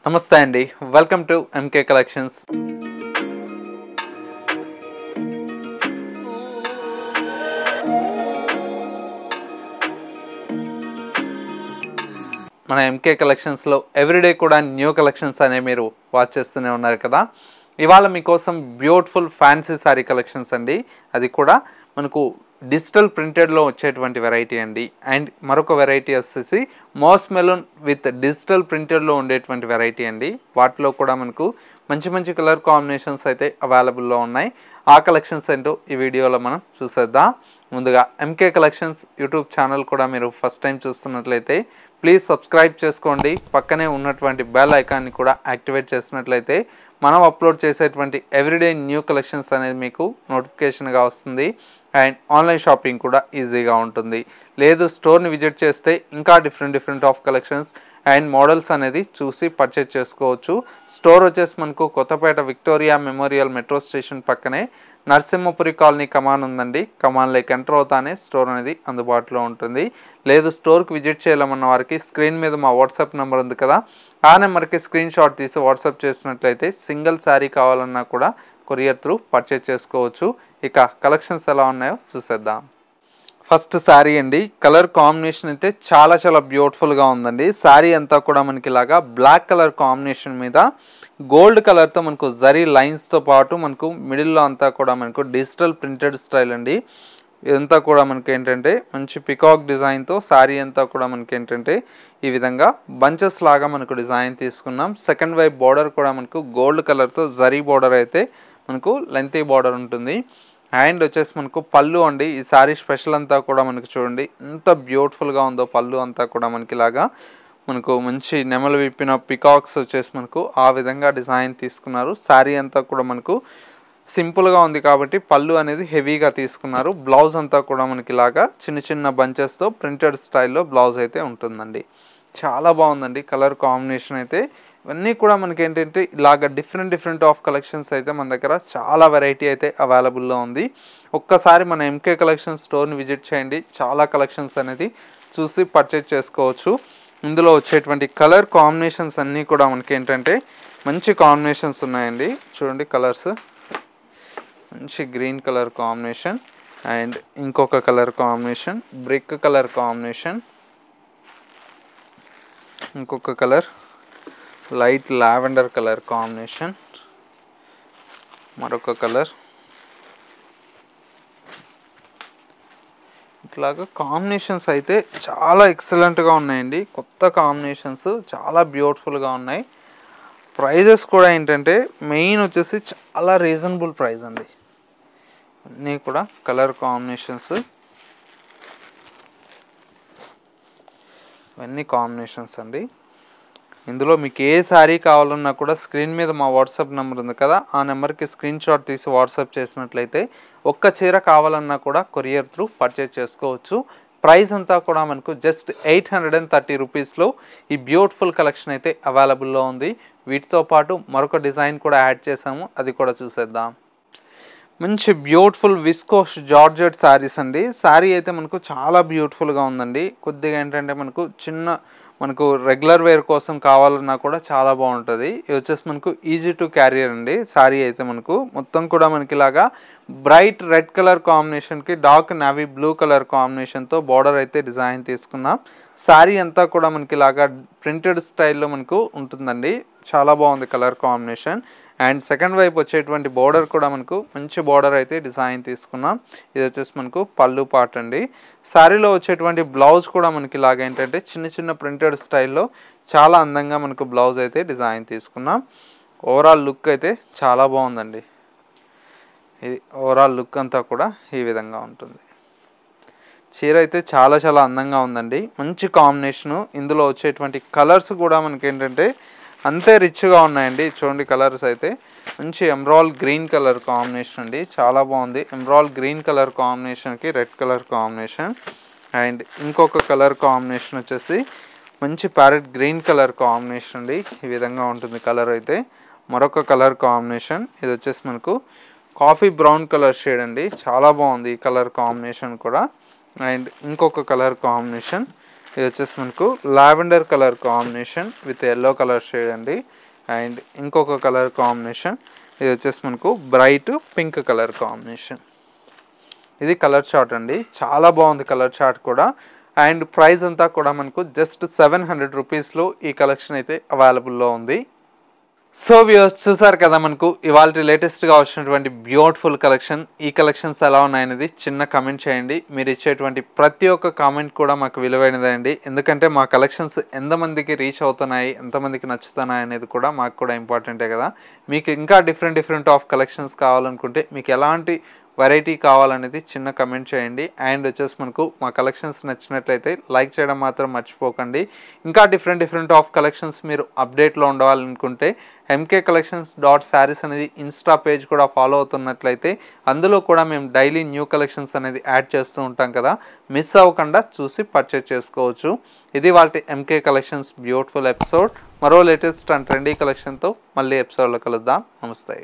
నమస్తే అండి, welcome to MK collections. మన ఎంకే కలెక్షన్స్లో ఎవ్రీడే కూడా న్యూ కలెక్షన్స్ అనేవి మీరు వాచ్ చేస్తూనే ఉన్నారు కదా. ఇవాళ మీకోసం బ్యూటిఫుల్ ఫ్యాన్సీ శారీ కలెక్షన్స్ అండి. అది కూడా మనకు డిజిటల్ ప్రింటెడ్లో వచ్చేటువంటి వెరైటీ అండి. అండ్ మరొక వెరైటీ వచ్చేసి మాస్ మెలూన్ విత్ డిజిటల్ ప్రింటెడ్లో ఉండేటువంటి వెరైటీ అండి. వాటిలో కూడా మనకు మంచి మంచి కలర్ కాంబినేషన్స్ అయితే అవైలబుల్లో ఉన్నాయి. ఆ కలెక్షన్స్ ఏంటో ఈ వీడియోలో మనం చూసేద్దాం. ముందుగా ఎంకే కలెక్షన్స్ యూట్యూబ్ ఛానల్ కూడా మీరు ఫస్ట్ టైం చూస్తున్నట్లయితే ప్లీజ్ సబ్స్క్రైబ్ చేసుకోండి. పక్కనే ఉన్నటువంటి బెల్ ఐకాన్ని కూడా యాక్టివేట్ చేసినట్లయితే మనం అప్లోడ్ చేసేటువంటి ఎవ్రీడే న్యూ కలెక్షన్స్ అనేది మీకు నోటిఫికేషన్గా వస్తుంది. అండ్ ఆన్లైన్ షాపింగ్ కూడా ఈజీగా ఉంటుంది. లేదు స్టోర్ని విజిట్ చేస్తే ఇంకా different of collections and models అనేది చూసి పర్చేజ్ చేసుకోవచ్చు. స్టోర్ వచ్చేసి మనకు Kothapet Victoria Memorial metro station పక్కనే నరసింహపురి కాలనీ కమాన్ ఉందండి. కమాన్లోకి ఎంటర్ అవుతానే స్టోర్ అనేది అందుబాటులో ఉంటుంది. లేదు స్టోర్కి విజిట్ చేయాలన్న వారికి స్క్రీన్ మీద మా వాట్సాప్ నెంబర్ ఉంది కదా, ఆ నెంబర్కి స్క్రీన్ షాట్ తీసి వాట్సాప్ చేసినట్లయితే సింగిల్ శారీ కావాలన్నా కూడా కొరియర్ త్రూ పర్చేజ్ చేసుకోవచ్చు. ఇక కలెక్షన్స్ ఎలా ఉన్నాయో చూసేద్దాం. ఫస్ట్ శారీ అండి. కలర్ కాంబినేషన్ అయితే చాలా బ్యూటిఫుల్గా ఉందండి. శారీ అంతా కూడా మనకి ఇలాగా బ్లాక్ కలర్ కాంబినేషన్ మీద గోల్డ్ కలర్తో మనకు జరీ లైన్స్తో పాటు మనకు మిడిల్లో అంతా కూడా మనకు డిజిటల్ ప్రింటెడ్ స్టైల్ అండి. ఇదంతా కూడా మనకి ఏంటంటే మంచి పికాక్ డిజైన్తో శారీ అంతా కూడా మనకి ఏంటంటే ఈ విధంగా బంచెస్ లాగా మనకు డిజైన్ తీసుకున్నాం. సెకండ్ వైపు బార్డర్ కూడా మనకు గోల్డ్ కలర్తో జరీ బార్డర్ అయితే మనకు లెంతీ బార్డర్ ఉంటుంది. అండ్ వచ్చేసి మనకు పళ్ళు అండి. ఈ శారీ స్పెషల్ అంతా కూడా మనకు చూడండి ఎంత బ్యూటిఫుల్గా ఉందో. పళ్ళు అంతా కూడా మనకి ఇలాగా మనకు మంచి నెమలు విప్పిన పికాక్స్ వచ్చేసి మనకు ఆ విధంగా డిజైన్ తీసుకున్నారు. శారీ అంతా కూడా మనకు సింపుల్గా ఉంది కాబట్టి పళ్ళు అనేది హెవీగా తీసుకున్నారు. బ్లౌజ్ అంతా కూడా మనకి ఇలాగా చిన్న బంచెస్తో ప్రింటెడ్ స్టైల్లో బ్లౌజ్ అయితే ఉంటుందండి. చాలా బాగుందండి కలర్ కాంబినేషన్ అయితే. ఇవన్నీ కూడా మనకి ఏంటంటే ఇలాగ డిఫరెంట్ ఆఫ్ కలెక్షన్స్ అయితే మన దగ్గర చాలా వెరైటీ అయితే అవైలబుల్లో ఉంది. ఒక్కసారి మన ఎంకే కలెక్షన్ స్టోర్ని విజిట్ చేయండి. చాలా కలెక్షన్స్ అనేది చూసి పర్చేజ్ చేసుకోవచ్చు. ఇందులో వచ్చేటువంటి కలర్ కాంబినేషన్స్ అన్నీ కూడా మనకి ఏంటంటే మంచి కాంబినేషన్స్ ఉన్నాయండి. చూడండి కలర్స్, మంచి గ్రీన్ కలర్ కాంబినేషన్ అండ్ ఇంకొక colour combination brick colour combination, ఇంకొక colour light lavender colour combination, మరొక కలర్. ఇట్లాగా కాంబినేషన్స్ అయితే చాలా ఎక్సలెంట్గా ఉన్నాయండి. కొత్త కాంబినేషన్స్ చాలా బ్యూటిఫుల్గా ఉన్నాయి. ప్రైజెస్ కూడా ఏంటంటే మెయిన్ వచ్చేసి చాలా రీజనబుల్ ప్రైస్ అండి. అన్నీ కూడా కలర్ కాంబినేషన్స్, ఇవన్నీ కాంబినేషన్స్ అండి. ఇందులో మీకు ఏ శారీ కావాలన్నా కూడా స్క్రీన్ మీద మా వాట్సాప్ నెంబర్ ఉంది కదా, ఆ నెంబర్కి స్క్రీన్ షాట్ తీసి వాట్సాప్ చేసినట్లయితే ఒక్క చీర కావాలన్నా కూడా కొరియర్ త్రూ పర్చేజ్ చేసుకోవచ్చు. ప్రైస్ అంతా కూడా మనకు జస్ట్ 830 రూపీస్లో ఈ బ్యూటిఫుల్ కలెక్షన్ అయితే అవైలబుల్లో ఉంది. వీటితో పాటు మరొక డిజైన్ కూడా యాడ్ చేసాము, అది కూడా చూసేద్దాం. మంచి బ్యూటిఫుల్ విస్కోస్ జార్జెట్ శారీస్ అండి. శారీ అయితే మనకు చాలా బ్యూటిఫుల్గా ఉందండి. కొద్దిగా ఏంటంటే మనకు రెగ్యులర్ వేర్ కోసం కావాలన్నా కూడా చాలా బాగుంటుంది. ఇది వచ్చేసి మనకు ఈజీ టు క్యారియర్ అండి. శారీ అయితే మనకు మొత్తం కూడా మనకి ఇలాగా బ్రైట్ రెడ్ కలర్ కాంబినేషన్కి డార్క్ నావీ బ్లూ కలర్ కాంబినేషన్తో బార్డర్ అయితే డిజైన్ తీసుకున్నాం. శారీ అంతా కూడా మనకి ఇలాగా ప్రింటెడ్ స్టైల్లో మనకు ఉంటుందండి. చాలా బాగుంది కలర్ కాంబినేషన్. అండ్ సెకండ్ వైపు వచ్చేటువంటి బార్డర్ కూడా మనకు మంచి బార్డర్ అయితే డిజైన్ తీసుకున్నాం. ఇది వచ్చేసి మనకు పళ్ళు పార్ట్ అండి. శారీలో వచ్చేటువంటి బ్లౌజ్ కూడా మనకి ఇలాగ ఏంటంటే చిన్న ప్రింటెడ్ స్టైల్లో చాలా అందంగా మనకు బ్లౌజ్ అయితే డిజైన్ తీసుకున్నాం. ఓవరాల్ లుక్ అయితే చాలా బాగుందండి. ఇది ఓవరాల్ లుక్ అంతా కూడా ఈ విధంగా ఉంటుంది. చీర అయితే చాలా అందంగా ఉందండి. మంచి కాంబినేషను. ఇందులో వచ్చేటువంటి కలర్స్ కూడా మనకి ఏంటంటే అంతే రిచ్గా ఉన్నాయండి. చూడండి కలర్స్ అయితే మంచి ఎమరాల్డ్ గ్రీన్ కలర్ కాంబినేషన్ అండి. చాలా బాగుంది. ఎమరాల్డ్ గ్రీన్ కలర్ కాంబినేషన్కి రెడ్ కలర్ కాంబినేషన్ అండ్ ఇంకొక కలర్ కాంబినేషన్ వచ్చేసి మంచి ప్యారెట్ గ్రీన్ కలర్ కాంబినేషన్ అండి. ఈ విధంగా ఉంటుంది కలర్ అయితే. మరొక కలర్ కాంబినేషన్ ఇది వచ్చేసి మనకు కాఫీ బ్రౌన్ కలర్ షేడ్ అండి. చాలా బాగుంది ఈ కలర్ కాంబినేషన్ కూడా. అండ్ ఇంకొక కలర్ కాంబినేషన్ ఇది వచ్చేసి మనకు lavender colour combination with yellow colour shade అండి. అండ్ ఇంకొక కలర్ కాంబినేషన్ ఇది వచ్చేసి మనకు బ్రైట్ పింక్ కలర్ కాంబినేషన్. ఇది కలర్ చార్ట్ అండి, చాలా బాగుంది కలర్ చార్ట్ కూడా. అండ్ ప్రైస్ అంతా కూడా మనకు జస్ట్ 700 రూపీస్లో ఈ కలెక్షన్ అయితే అవైలబుల్లో ఉంది. సో వ్యూవర్స్ చూసారు కదా, మనకు ఇవాళ లేటెస్ట్గా వచ్చినటువంటి బ్యూటిఫుల్ కలెక్షన్. ఈ కలెక్షన్స్ ఎలా ఉన్నాయనేది చిన్న కమెంట్ చేయండి. మీరు ఇచ్చేటువంటి ప్రతి ఒక్క కామెంట్ కూడా మాకు విలువైనదండి. ఎందుకంటే మా కలెక్షన్స్ ఎంతమందికి రీచ్ అవుతున్నాయి, ఎంతమందికి నచ్చుతున్నాయి అనేది కూడా మాకు కూడా ఇంపార్టెంటే కదా. మీకు ఇంకా డిఫరెంట్ ఆఫ్ కలెక్షన్స్ కావాలనుకుంటే, మీకు ఎలాంటి వెరైటీ కావాలనేది చిన్న కమెంట్ చేయండి. అండ్ వచ్చేసి మనకు మా కలెక్షన్స్ నచ్చినట్లయితే లైక్ చేయడం మాత్రం మర్చిపోకండి. ఇంకా డిఫరెంట్ ఆఫ్ కలెక్షన్స్ మీరు అప్డేట్లో ఉండాలనుకుంటే mkcollections.sarees అనేది ఇన్స్టా పేజ్ కూడా ఫాలో అవుతున్నట్లయితే అందులో కూడా మేము డైలీ న్యూ కలెక్షన్స్ అనేది యాడ్ చేస్తూ ఉంటాం కదా, మిస్ అవ్వకుండా చూసి పర్చేజ్ చేసుకోవచ్చు. ఇది వాళ్ళ ఎంకే కలెక్షన్స్ బ్యూటిఫుల్ ఎపిసోడ్. మరో లేటెస్ట్ అండ్ ట్రెండీ కలెక్షన్తో మళ్ళీ ఎపిసోడ్లో కలుద్దాం. నమస్తే.